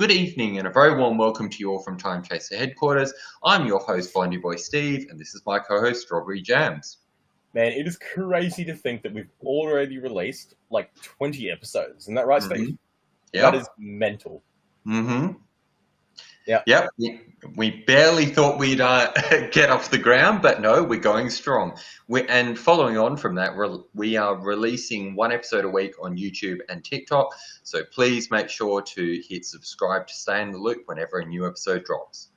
good evening, and a very warm welcome to you all from Time Chaser headquarters. I'm your host, Blondieboiii Steve, and this is my co-host, Strawberry Jams. Man, it is crazy to think that we've already released like 20 episodes. Isn't that right, Steve? Yep. That is mental. Mm-hmm. Yeah. Yep. We barely thought we'd get off the ground, but no, we're going strong. And following on from that, we are releasing one episode a week on YouTube and TikTok. So please make sure to hit subscribe to stay in the loop whenever a new episode drops.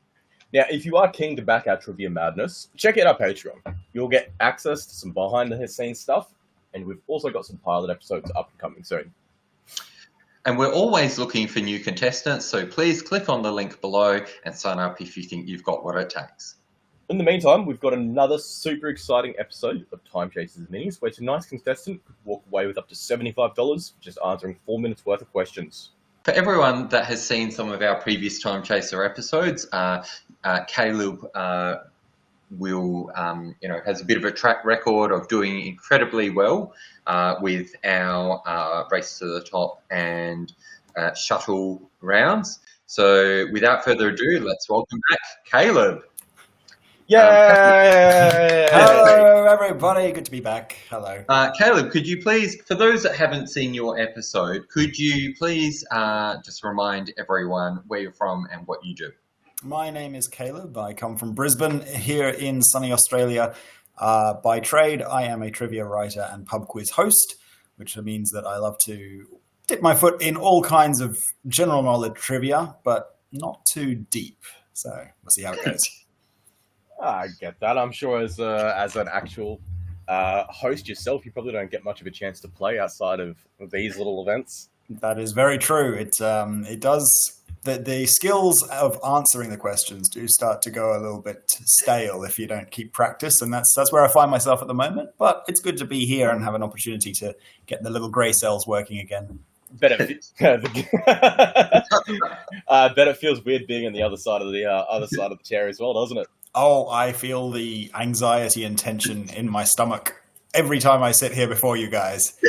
Now, if you are keen to back our trivia madness, check out our Patreon. You'll get access to some behind-the-scenes stuff, and we've also got some pilot episodes up and coming soon. And we're always looking for new contestants, so please click on the link below and sign up if you think you've got what it takes. In the meantime, we've got another super exciting episode of Time Chasers Minis, where tonight's contestant could walk away with up to $75 just answering 4 minutes worth of questions. For everyone that has seen some of our previous Time Chaser episodes, Caleb has a bit of a track record of doing incredibly well with our Race to the Top and shuttle rounds. So without further ado, let's welcome back Caleb. Yay! Hello, everybody. Good to be back. Hello. Caleb, could you please, for those that haven't seen your episode, could you please just remind everyone where you're from and what you do? My name is Caleb. I come from Brisbane here in sunny Australia. By trade, I am a trivia writer and pub quiz host, which means that I love to dip my foot in all kinds of general knowledge trivia, but not too deep. So we'll see how it goes. I get that. I'm sure as an actual host yourself, you probably don't get much of a chance to play outside of these little events. That is very true. It does. The skills of answering the questions do start to go a little bit stale if you don't keep practice, and that's where I find myself at the moment. But it's good to be here and have an opportunity to get the little grey cells working again. Bet it feels weird being on the other side of the chair as well, doesn't it? Oh, I feel the anxiety and tension in my stomach every time I sit here before you guys.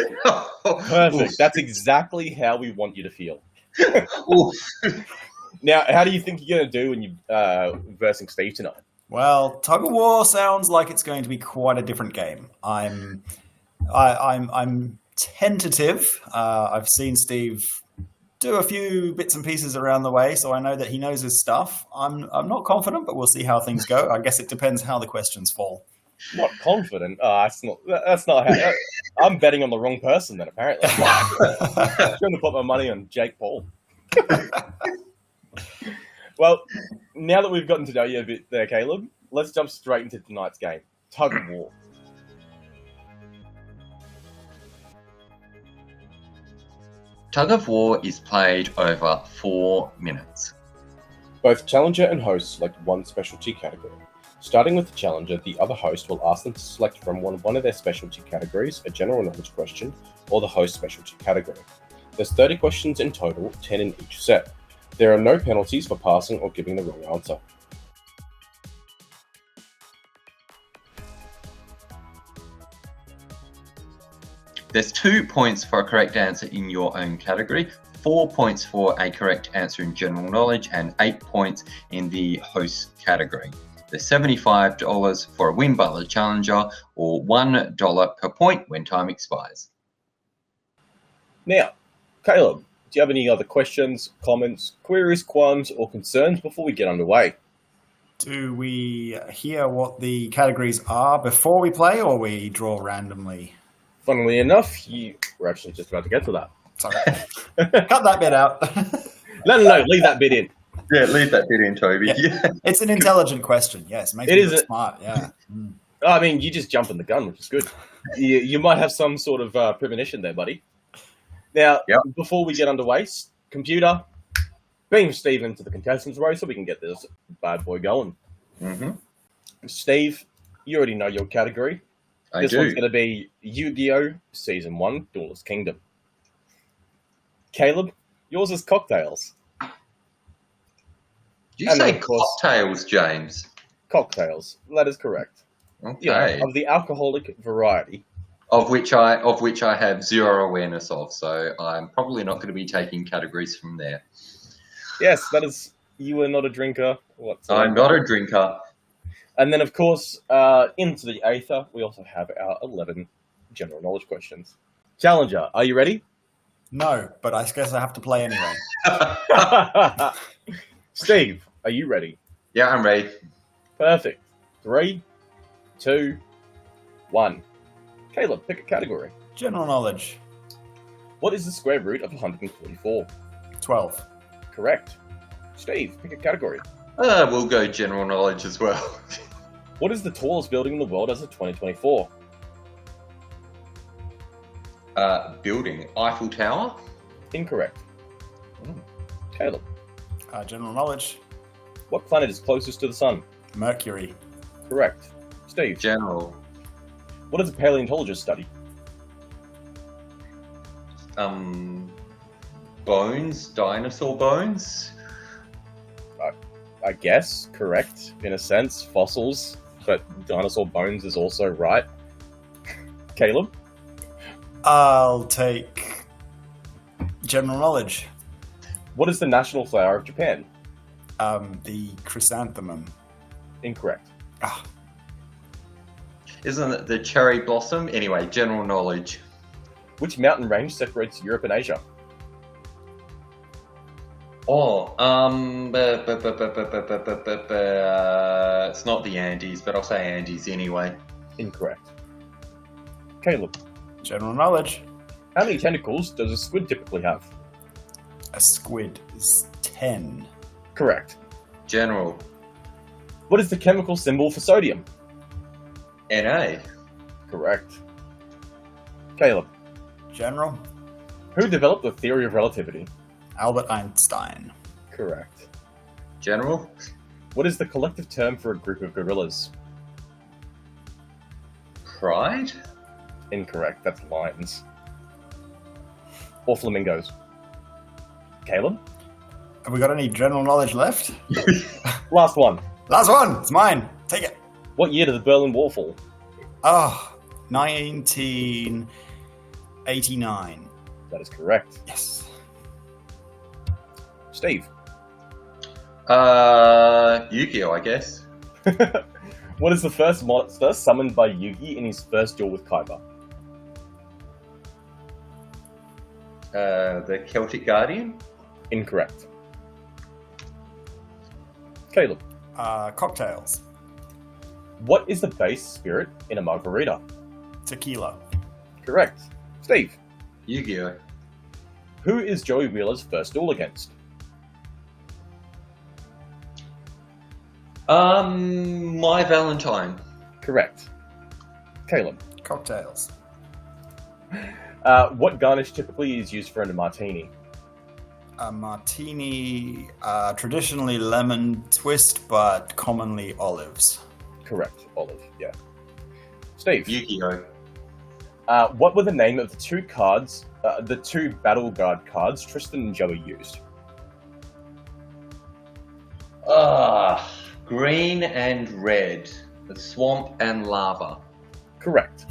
Perfect. That's exactly how we want you to feel. Now, how do you think you're going to do when you're versing Steve tonight? Well, Tug of War sounds like it's going to be quite a different game. I'm tentative. I've seen Steve do a few bits and pieces around the way, so I know that he knows his stuff. I'm not confident, but we'll see how things go. I guess it depends how the questions fall. Not confident? That's not how... I'm betting on the wrong person then, apparently. I'm going to put my money on Jake Paul. Well, now that we've gotten to know you a bit there, Caleb, let's jump straight into tonight's game, Tug of War. Tug of War is played over 4 minutes. Both challenger and host select one specialty category. Starting with the challenger, the other host will ask them to select from one of their specialty categories, a general knowledge question, or the host specialty category. There's 30 questions in total, 10 in each set. There are no penalties for passing or giving the wrong answer. There's 2 points for a correct answer in your own category, 4 points for a correct answer in general knowledge, and 8 points in the host category. There's $75 for a win by the challenger, or $1 per point when time expires. Now, Caleb, do you have any other questions, comments, queries, qualms, or concerns before we get underway? Do we hear what the categories are before we play, or we draw randomly? Funnily enough, we're actually just about to get to that. Sorry. Cut that bit out. No, leave that bit in. Yeah, leave that bit in, Toby. Yeah. It's an intelligent question, yes. Makes me look smart, yeah. I mean, you just jump in the gun, which is good. You might have some sort of premonition there, buddy. Now, Before we get underway, computer, beam Steve into the contestants row so we can get this bad boy going. Mm-hmm. Steve, you already know your category. This one's going to be Yu-Gi-Oh! Season 1, Duelist Kingdom. Caleb, yours is cocktails. Did you say cocktails, James? Cocktails. That is correct. Okay. Yeah, of the alcoholic variety. Of which I have zero awareness of, so I'm probably not going to be taking categories from there. Yes, that is. You are not a drinker whatsoever. I'm not a drinker. And then, of course, into the Aether, we also have our 11 general knowledge questions. Challenger, are you ready? No, but I guess I have to play anyway. Steve, are you ready? Yeah, I'm ready. Perfect. 3, 2, 1. Caleb, pick a category. General knowledge. What is the square root of 144? 12. Correct. Steve, pick a category. We'll go general knowledge as well. What is the tallest building in the world as of 2024? Building. Eiffel Tower? Incorrect. Caleb, General knowledge. what planet is closest to the sun? Mercury. Correct. Steve, General. what does a paleontologist study? Bones? Dinosaur bones? I guess, correct, in a sense. Fossils, but dinosaur bones is also right. Caleb, I'll take general knowledge. what is the national flower of Japan? The chrysanthemum. Incorrect. Ah, Isn't it the cherry blossom? Anyway, general knowledge. Which mountain range separates Europe and Asia? Oh, it's not the Andes, but I'll say Andes anyway. Incorrect. Caleb, general knowledge. how many tentacles does a squid typically have? A squid is 10. Correct. General. What is the chemical symbol for sodium? Na. Correct. Caleb, General. who developed the theory of relativity? Albert Einstein. Correct. General. What is the collective term for a group of gorillas? Pride? Incorrect. That's lions. Or flamingos. Caleb? Have we got any general knowledge left? Last one. Last one. It's mine. Take it. What year did the Berlin Wall fall? Oh, 1989. That is correct. Yes. Steve? Yu-Gi-Oh, I guess. What is the first monster summoned by Yugi in his first duel with Kaiba? The Celtic Guardian? Incorrect. Caleb? Cocktails. What is the base spirit in a margarita? Tequila. Correct. Steve? Yu-Gi-Oh. Who is Joey Wheeler's first duel against? My Valentine. Correct. Caleb? Cocktails. What garnish typically is used for a martini? A martini, traditionally lemon twist, but commonly olives. Correct. Olive, yeah. Steve? Yu-Gi-Oh. What were the name of the two cards, the two Battle Guard cards Tristan and Joey used? Green and red. The swamp and lava. Correct.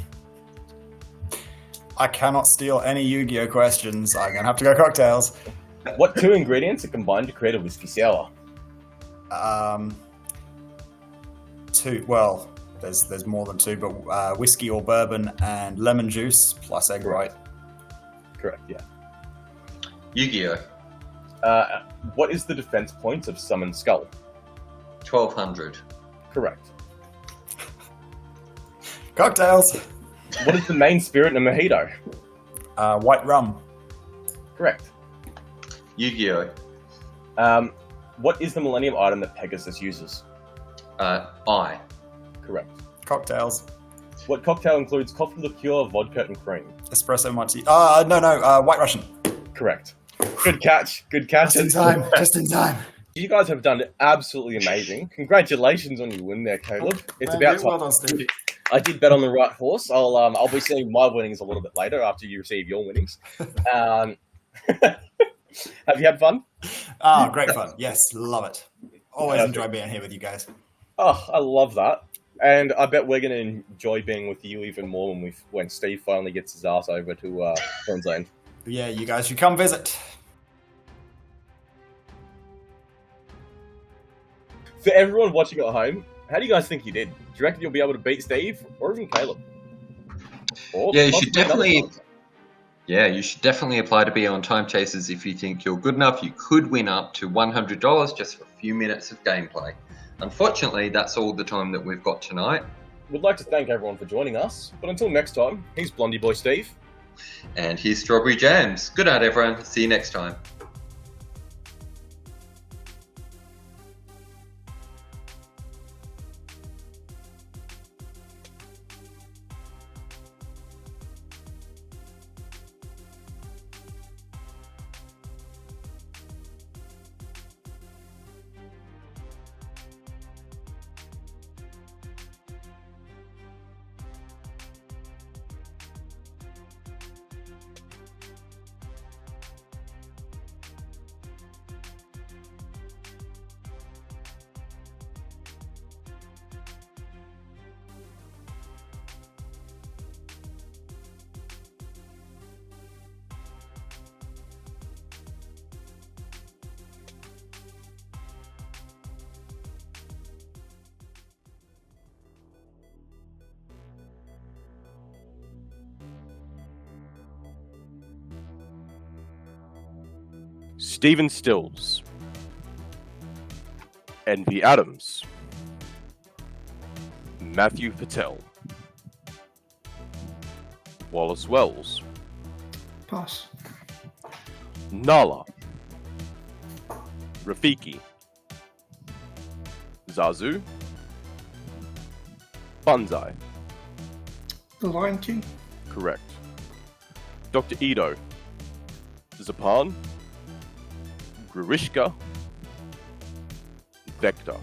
I cannot steal any Yu-Gi-Oh questions. I'm gonna have to go cocktails. What two ingredients are combined to create a whiskey sour? Two. Well, there's more than two, but whiskey or bourbon and lemon juice plus egg white. Correct, yeah. Yu-Gi-Oh. What is the defense points of Summon Skull? 1200. Correct. Cocktails. What is the main spirit in a mojito? White rum. Correct. Yu-Gi-Oh. What is the Millennium item that Pegasus uses? I. Correct. Cocktails. What cocktail includes coffee liqueur, vodka, and cream? Espresso martini. No. White Russian. Correct. Good catch. Good catch. Just in time. Just in time. You guys have done absolutely amazing. Congratulations on your win there, Caleb. It's Thank about you. time. Well done, Steve. I did bet on the right horse. I'll be seeing my winnings a little bit later after you receive your winnings. Have you had fun? Oh, great fun. Yes, love it. Always enjoy being here with you guys. Oh, I love that. And I bet we're going to enjoy being with you even more when Steve finally gets his ass over to Queensland. Yeah, you guys should come visit. For everyone watching at home, how do you guys think you did? Do you reckon you'll be able to beat Steve or even Caleb? Or Yeah, you should possibly another definitely. time? Yeah, you should definitely apply to be on Time Chasers if you think you're good enough. You could win up to $100 just for a few minutes of gameplay. Unfortunately, that's all the time that we've got tonight. We'd like to thank everyone for joining us, but until next time, he's Blondieboiii Steve. And here's Strawberry Jams. Good night, everyone. See you next time. Stephen Stills, Envy Adams, Matthew Patel, Wallace Wells, Pass. Nala, Rafiki, Zazu, Banzai, The Lion King. correct. Dr. Edo, Zapan, Grishka, Vector.